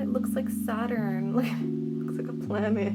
it looks like Saturn. Like, it looks like a planet.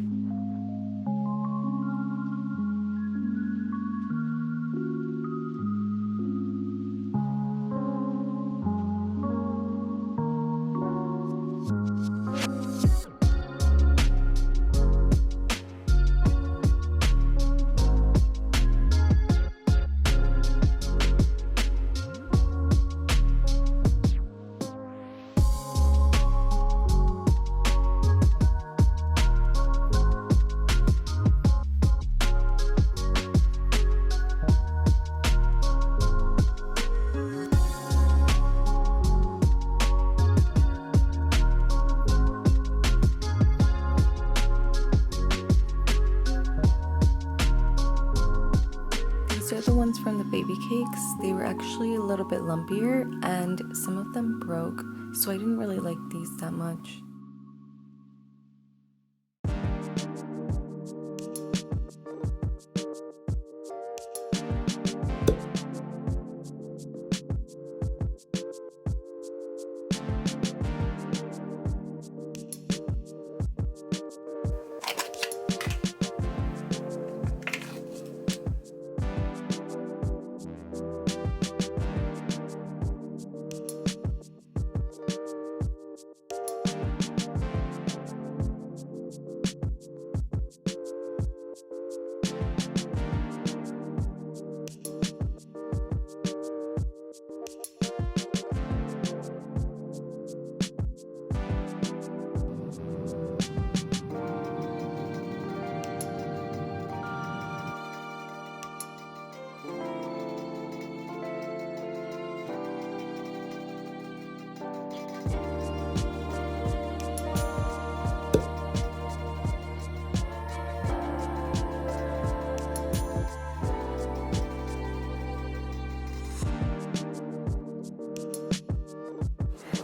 These are the ones from the baby cakes. They were actually a little bit lumpier and some of them broke, so I didn't really like these that much.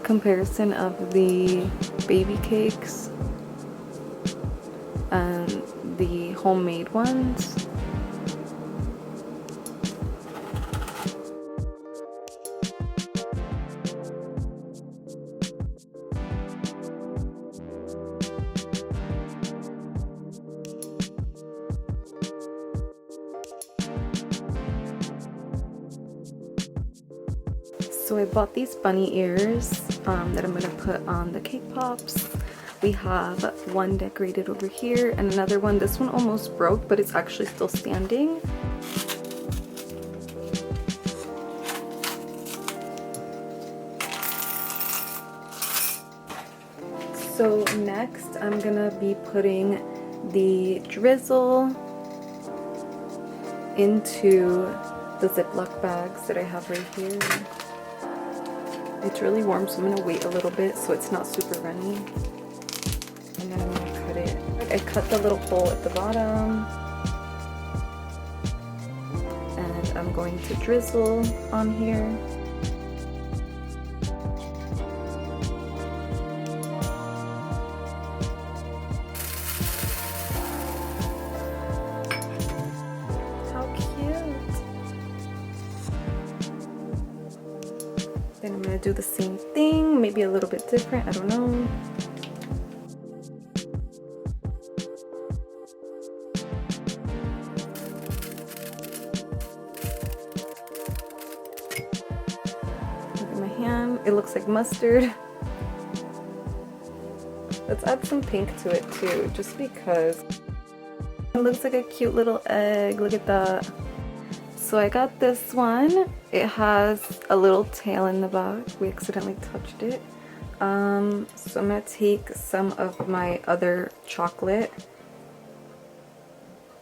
Comparison of the baby cakes and the homemade ones. So I bought these bunny ears that I'm gonna put on the cake pops. We have one decorated over here and another one. This one almost broke, but it's actually still standing. So next I'm gonna be putting the drizzle into the Ziploc bags that I have right here. It's really warm, so I'm gonna wait a little bit so it's not super runny. And then I'm gonna cut it. I cut the little hole at the bottom. And I'm going to drizzle on here. Then I'm gonna do the same thing, maybe a little bit different, I don't know. Look at my hand, it looks like mustard. Let's add some pink to it too, just because. It looks like a cute little egg, look at that. So I got this one. It has a little tail in the back. We accidentally touched it. So I'm gonna take some of my other chocolate.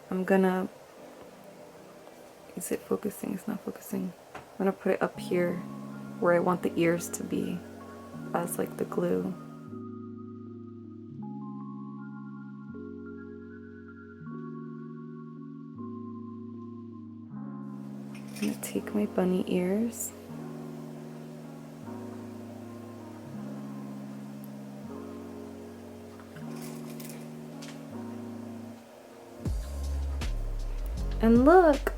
I'm gonna, is it focusing? It's not focusing. I'm gonna put it up here where I want the ears to be as like the glue. I'm gonna take my bunny ears. And look!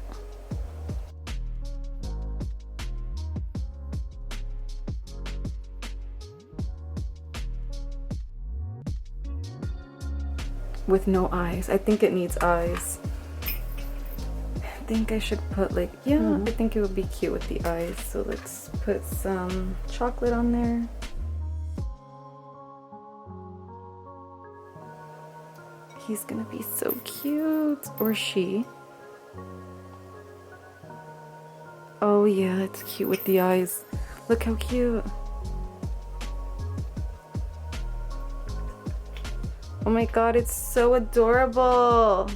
with no eyes. I think it needs eyes. I think I should put like, yeah, I think it would be cute with the eyes. So let's put some chocolate on there. He's gonna be so cute. Or she. Oh yeah, it's cute with the eyes. Look how cute. Oh my god, it's so adorable.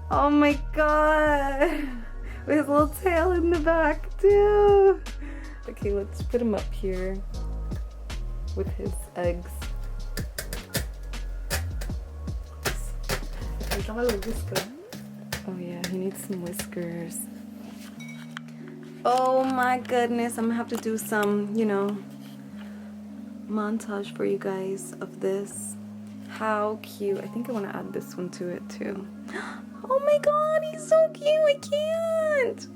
Oh my god. With his little tail in the back too. Okay, let's put him up here with his eggs. Oh yeah, he needs some whiskers. Oh my goodness, I'm gonna have to do some, you know, montage for you guys of this. How cute. I think I want to add this one to it too. Oh my god, he's so cute. I can't.